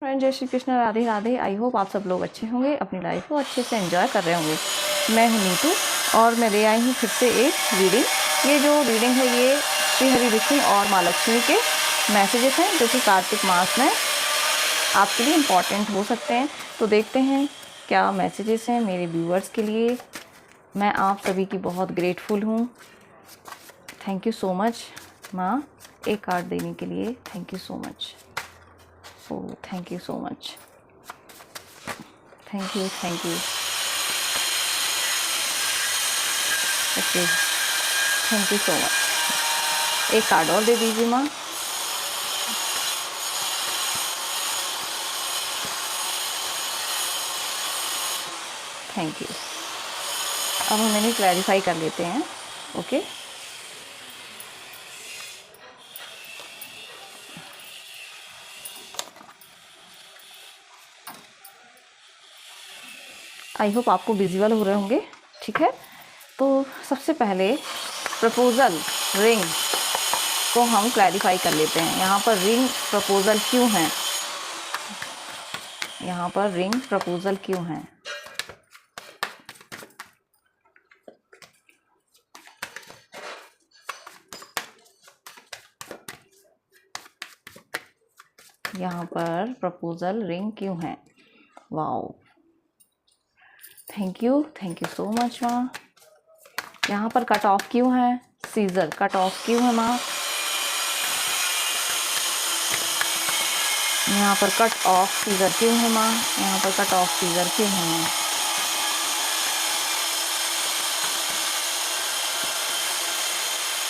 Friend, जय Shri Krishna, Radhe Radhe. I hope आप सब लोग अच्छे होंगे, अपनी लाइफ को अच्छे से एंजॉय कर रहे होंगे। मैं हूं नीतू और मैं ले आई हूं फिर से एक रीडिंग। ये जो रीडिंग है ये श्री हरि विष्णु और माँ लक्ष्मी के मैसेजेस हैं जो कि कार्तिक मास में आपके लिए इम्पॉर्टेंट हो सकते हैं। तो देखते हैं क्या मैसेजेस हैं मेरे व्यूअर्स के लिए। मैं आप सभी की बहुत ग्रेटफुल हूँ। थैंक यू सो मच माँ, एक कार्ड देने के लिए। Thank you so much. Oh, thank you so much. Thank you. Okay, thank you so much. एक कार्ड और दे दीजिए माँ। Thank you. अब हम इन्हें क्लैरिफाई कर लेते हैं। ओके आई होप आपको विजुअल हो रहे होंगे। ठीक है, तो सबसे पहले प्रपोजल रिंग को हम क्लैरिफाई कर लेते हैं। यहाँ पर रिंग प्रपोजल क्यों है, यहाँ पर रिंग प्रपोजल क्यों है। यहाँ पर प्रपोजल रिंग क्यों है। Wow, thank you so much माँ। यहाँ पर कट ऑफ क्यों है, सीजर कट ऑफ क्यों है माँ। यहाँ पर कट ऑफ सीजर क्यों है माँ, यहाँ पर कट ऑफ सीजर क्यों है माँ।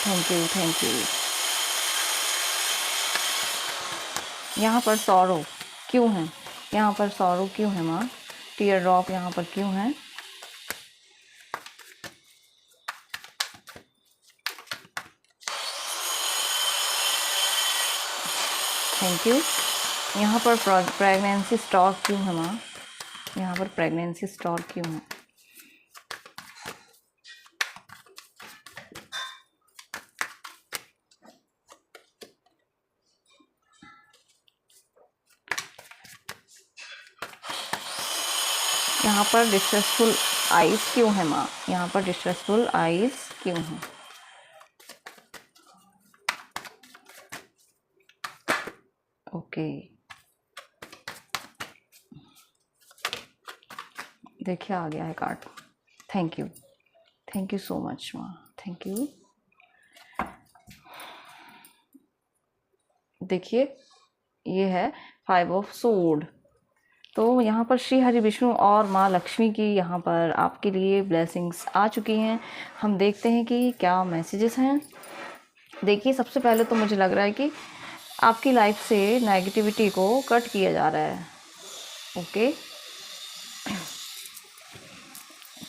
Thank you. यहाँ पर सॉरो क्यों है, यहाँ पर सॉरो क्यों है माँ। टीयर ड्रॉप यहाँ पर क्यों है। Thank you. यहाँ पर प्रेगनेंसी स्टॉक क्यों है माँ, यहाँ पर प्रेगनेंसी स्टॉक क्यों है। यहाँ पर डिस्ट्रेसफुल आइज क्यों है माँ, यहाँ पर डिस्ट्रेसफुल आइज क्यों है। ओके, देखिए आ गया है card. Thank you so much माँ, थैंक यू। देखिए ये है 5 ऑफ सोर्ड। तो यहाँ पर श्री हरि विष्णु और माँ लक्ष्मी की यहाँ पर आपके लिए ब्लेसिंग्स आ चुकी हैं। हम देखते हैं कि क्या मैसेजेस हैं। देखिए सबसे पहले तो मुझे लग रहा है कि आपकी लाइफ से नेगेटिविटी को कट किया जा रहा है। ओके,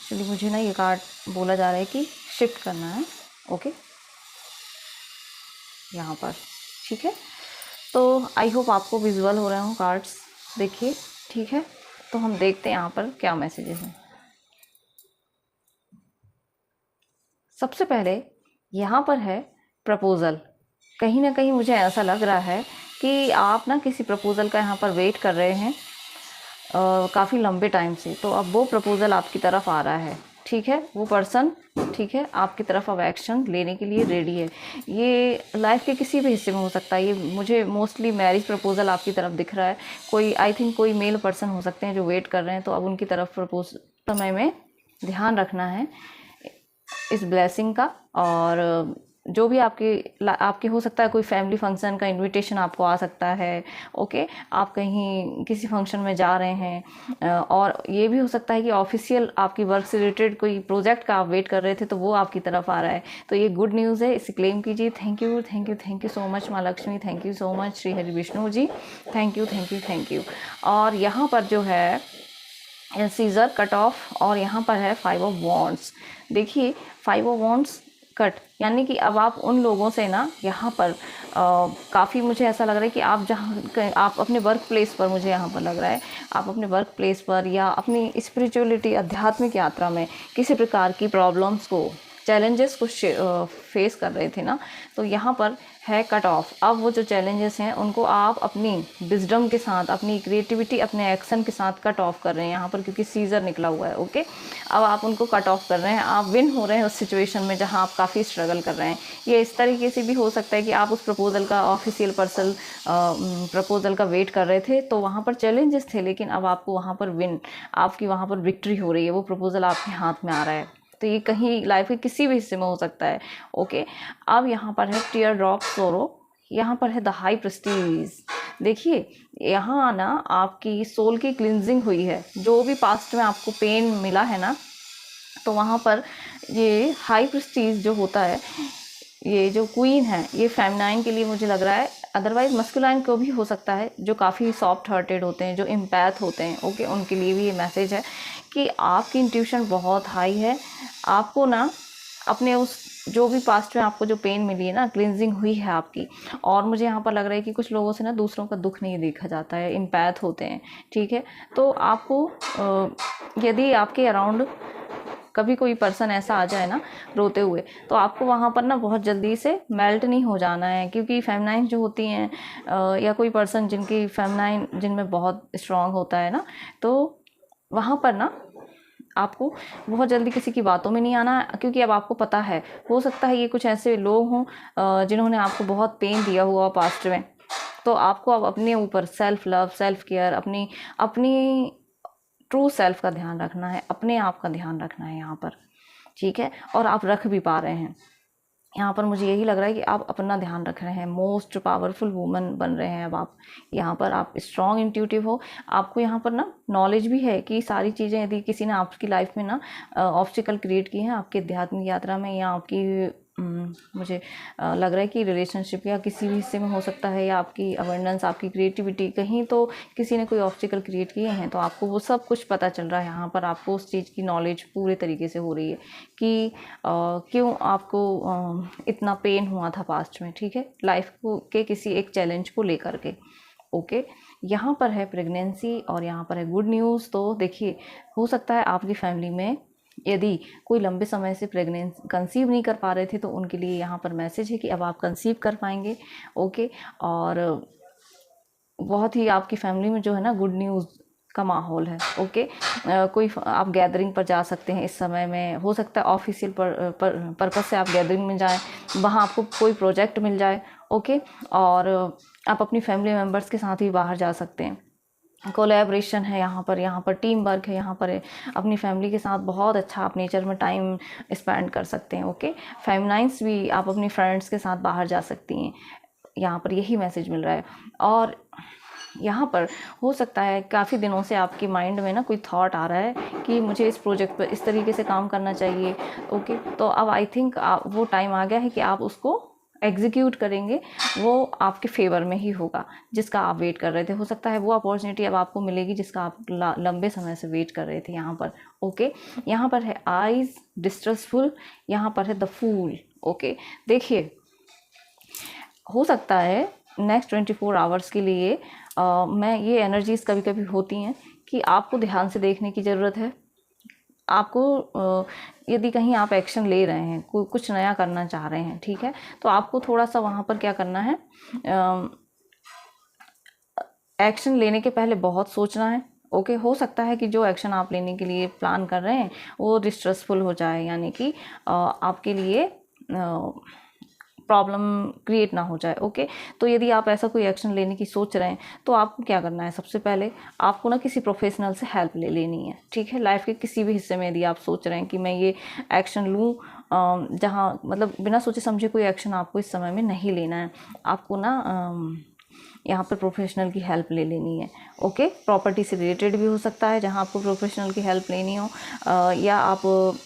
चलिए मुझे ना ये कार्ड बोला जा रहा है कि शिफ्ट करना है। ओके, यहाँ पर ठीक है। तो आई होप आपको विजुअल हो रहे हो कार्ड्स। देखिए ठीक है, तो हम देखते हैं यहाँ पर क्या मैसेजेस हैं। सबसे पहले यहाँ पर है प्रपोज़ल। कहीं ना कहीं मुझे ऐसा लग रहा है कि आप ना किसी प्रपोज़ल का यहाँ पर वेट कर रहे हैं काफ़ी लंबे टाइम से। तो अब वो प्रपोज़ल आपकी तरफ आ रहा है। ठीक है, वो पर्सन ठीक है आपकी तरफ अब एक्शन लेने के लिए रेडी है। ये लाइफ के किसी भी हिस्से में हो सकता है। ये मुझे मोस्टली मैरिज प्रपोज़ल आपकी तरफ दिख रहा है। कोई आई थिंक कोई मेल पर्सन हो सकते हैं जो वेट कर रहे हैं। तो अब उनकी तरफ प्रपोज समय में ध्यान रखना है इस ब्लेसिंग का। और जो भी आपके हो सकता है, कोई फैमिली फंक्शन का इनविटेशन आपको आ सकता है। ओके, आप कहीं किसी फंक्शन में जा रहे हैं और ये भी हो सकता है कि ऑफिशियल आपकी वर्क से रिलेटेड कोई प्रोजेक्ट का आप वेट कर रहे थे तो वो आपकी तरफ आ रहा है। तो ये गुड न्यूज़ है, इसे क्लेम कीजिए। थैंक यू सो मच माँ Lakshmi. Thank you so much Shri Hari Vishnu ji. Thank you. और यहाँ पर जो है सीजर कट ऑफ और यहाँ पर है 5 ऑफ वॉन्ड्स। देखिए 5 ऑफ वॉन्ड्स कट, यानी कि अब आप उन लोगों से ना यहाँ पर काफ़ी मुझे ऐसा लग रहा है कि आप अपने वर्क प्लेस पर, मुझे यहाँ पर लग रहा है आप अपने वर्क प्लेस पर या अपनी स्पिरिचुअलिटी आध्यात्मिक यात्रा में किसी प्रकार की प्रॉब्लम्स को चैलेंजेस को फेस कर रहे थे ना, तो यहाँ पर है कट ऑफ। अब वो जो चैलेंजेस हैं उनको आप अपनी विजडम के साथ, अपनी क्रिएटिविटी, अपने एक्शन के साथ कट ऑफ कर रहे हैं यहाँ पर, क्योंकि सीजर निकला हुआ है। ओके, अब आप उनको कट ऑफ कर रहे हैं, आप विन हो रहे हैं उस सिचुएशन में जहाँ आप काफ़ी स्ट्रगल कर रहे हैं। ये इस तरीके से भी हो सकता है कि आप उस प्रपोजल का, ऑफिशियल प्रपोजल का वेट कर रहे थे, तो वहाँ पर चैलेंजेस थे, लेकिन अब आपको वहाँ पर आपकी वहाँ पर विक्ट्री हो रही है, वो प्रपोजल आपके हाथ में आ रहा है। तो ये कहीं लाइफ के किसी भी हिस्से में हो सकता है। ओके, अब यहाँ पर है टीयर ड्रॉप सोरो, यहाँ पर है द हाई प्रेस्टीज। देखिए यहाँ ना आपकी सोल की क्लिनजिंग हुई है, जो भी पास्ट में आपको पेन मिला है ना, तो वहाँ पर ये हाई प्रेस्टीज जो होता है, ये जो क्वीन है, ये फेमिनाइन के लिए मुझे लग रहा है, अदरवाइज मस्कुलाइन को भी हो सकता है, जो काफ़ी सॉफ्ट हार्टेड होते हैं, जो एम्पैथ होते हैं। ओके, उनके लिए भी ये मैसेज है कि आपकी इंट्यूशन बहुत हाई है। आपको ना अपने उस जो भी पास्ट में आपको जो पेन मिली है ना, क्लिनजिंग हुई है आपकी। और मुझे यहाँ पर लग रहा है कि कुछ लोगों से ना दूसरों का दुख नहीं देखा जाता है, एम्पैथ होते हैं। ठीक है, तो आपको यदि आपके अराउंड कभी कोई पर्सन ऐसा आ जाए ना रोते हुए, तो आपको वहाँ पर ना बहुत जल्दी से मेल्ट नहीं हो जाना है, क्योंकि फेमिनाइन जो होती हैं या कोई पर्सन जिनकी फेमिनाइन जिनमें बहुत स्ट्रांग होता है ना, तो वहाँ पर ना आपको बहुत जल्दी किसी की बातों में नहीं आना, क्योंकि अब आपको पता है, हो सकता है ये कुछ ऐसे लोग हों जिन्होंने आपको बहुत पेन दिया हुआ पास्ट में। तो आपको अब अपने ऊपर सेल्फ लव, सेल्फ केयर, अपनी ट्रू सेल्फ का ध्यान रखना है, अपने आप का ध्यान रखना है यहाँ पर। ठीक है, और आप रख भी पा रहे हैं। यहाँ पर मुझे यही लग रहा है कि आप अपना ध्यान रख रहे हैं, मोस्ट पावरफुल वुमन बन रहे हैं अब आप। यहाँ पर आप स्ट्रॉन्ग इंट्यूटिव हो, आपको यहाँ पर ना नॉलेज भी है कि सारी चीज़ें, यदि किसी ने आपकी लाइफ में ना ऑब्स्टिकल क्रिएट किए हैं आपके आध्यात्मिक यात्रा में, या आपकी मुझे लग रहा है कि रिलेशनशिप या किसी भी हिस्से में हो सकता है, या आपकी अवेंडेंस, आपकी क्रिएटिविटी, कहीं तो किसी ने कोई ऑब्स्टिकल क्रिएट किए हैं, तो आपको वो सब कुछ पता चल रहा है। यहाँ पर आपको उस चीज़ की नॉलेज पूरे तरीके से हो रही है कि क्यों आपको इतना पेन हुआ था पास्ट में। ठीक है, लाइफ को के किसी एक चैलेंज को लेकर के। ओके, यहाँ पर है प्रेगनेंसी और यहाँ पर है गुड न्यूज़। तो देखिए, हो सकता है आपकी फैमिली में यदि कोई लंबे समय से कंसीव नहीं कर पा रहे थे, तो उनके लिए यहाँ पर मैसेज है कि अब आप कंसीव कर पाएंगे। ओके, और बहुत ही आपकी फैमिली में जो है ना गुड न्यूज़ का माहौल है। ओके, कोई आप गैदरिंग पर जा सकते हैं इस समय में, हो सकता है ऑफिशियल पर्पस से आप गैदरिंग में जाएं, वहाँ आपको कोई प्रोजेक्ट मिल जाए। ओके, और आप अपनी फैमिली मेम्बर्स के साथ भी बाहर जा सकते हैं, कोलैबोरेशन है यहाँ पर टीम वर्क है, यहाँ पर अपनी फैमिली के साथ बहुत अच्छा आप नेचर में टाइम स्पेंड कर सकते हैं। ओके, फेमिनाइन्स भी आप अपनी फ्रेंड्स के साथ बाहर जा सकती हैं, यहाँ पर यही मैसेज मिल रहा है। और यहाँ पर हो सकता है काफ़ी दिनों से आपके माइंड में ना कोई थॉट आ रहा है कि मुझे इस प्रोजेक्ट पर इस तरीके से काम करना चाहिए। ओके, तो अब आई थिंक वो टाइम आ गया है कि आप उसको एग्जीक्यूट करेंगे, वो आपके फेवर में ही होगा जिसका आप वेट कर रहे थे। हो सकता है वो अपॉर्चुनिटी अब आपको मिलेगी जिसका आप लंबे समय से वेट कर रहे थे यहाँ पर। ओके, यहाँ पर है आइज डिस्ट्रेसफुल, यहाँ पर है द फूल। ओके, देखिए हो सकता है नेक्स्ट 24 आवर्स के लिए मैं ये एनर्जीज़ कभी कभी होती हैं कि आपको ध्यान से देखने की ज़रूरत है। आपको यदि कहीं आप एक्शन ले रहे हैं, कुछ नया करना चाह रहे हैं, ठीक है, तो आपको थोड़ा सा वहाँ पर क्या करना है, एक्शन लेने के पहले बहुत सोचना है। ओके, हो सकता है कि जो एक्शन आप लेने के लिए प्लान कर रहे हैं वो डिस्ट्रेसफुल हो जाए, यानी कि आपके लिए प्रॉब्लम क्रिएट ना हो जाए। ओके, तो यदि आप ऐसा कोई एक्शन लेने की सोच रहे हैं, तो आपको क्या करना है, सबसे पहले आपको ना किसी प्रोफेशनल से हेल्प ले लेनी है। ठीक है, लाइफ के किसी भी हिस्से में यदि आप सोच रहे हैं कि मैं ये एक्शन लूँ, जहाँ मतलब बिना सोचे समझे कोई एक्शन आपको इस समय में नहीं लेना है, आपको ना यहाँ पर प्रोफेशनल की हेल्प ले लेनी है। ओके, प्रॉपर्टी से रिलेटेड भी हो सकता है जहाँ आपको प्रोफेशनल की हेल्प लेनी हो, या आप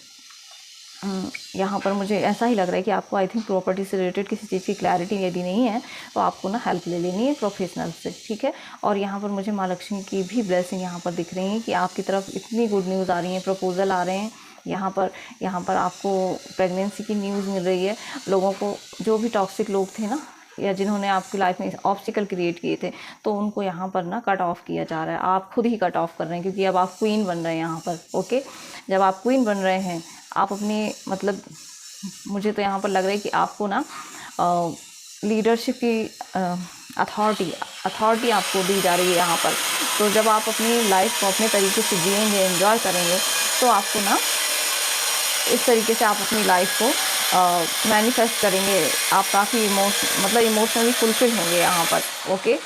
यहाँ पर मुझे ऐसा ही लग रहा है कि आपको आई थिंक प्रॉपर्टी से रिलेटेड किसी चीज़ की क्लैरिटी यदि नहीं है, तो आपको ना हेल्प ले लेनी है प्रोफेशनल से। ठीक है, और यहाँ पर मुझे माँ लक्ष्मी की भी ब्लेसिंग यहाँ पर दिख रही है कि आपकी तरफ इतनी गुड न्यूज़ आ रही है, प्रपोजल आ रहे हैं यहाँ पर आपको प्रेगनेंसी की न्यूज़ मिल रही है। लोगों को, जो भी टॉक्सिक लोग थे ना, या जिन्होंने आपकी लाइफ में ऑब्स्टिकल क्रिएट किए थे, तो उनको यहाँ पर ना कट ऑफ किया जा रहा है। आप खुद ही कट ऑफ कर रहे हैं, क्योंकि अब आप क्वीन बन रहे हैं यहाँ पर। ओके, जब आप क्वीन बन रहे हैं, आप अपने मतलब मुझे तो यहाँ पर लग रहा है कि आपको ना लीडरशिप की अथॉरिटी आपको दी जा रही है यहाँ पर। तो जब आप अपनी लाइफ को अपने तरीके से जिएंगे, एंजॉय करेंगे, तो आपको ना इस तरीके से आप अपनी लाइफ को मैनिफेस्ट करेंगे। आप काफ़ी इमोशनली फुलफिल होंगे यहाँ पर। ओके,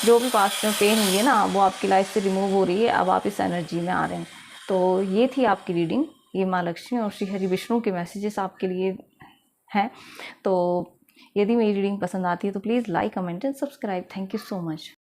जो भी पास्ट में पेन हुई है ना, वो आपकी लाइफ से रिमूव हो रही है। अब आप इस एनर्जी में आ रहे हैं। तो ये थी आपकी रीडिंग। ये माँ लक्ष्मी और श्री हरि विष्णु के मैसेजेस आपके लिए हैं। तो यदि मेरी रीडिंग पसंद आती है तो please like, comment and subscribe. Thank you so much.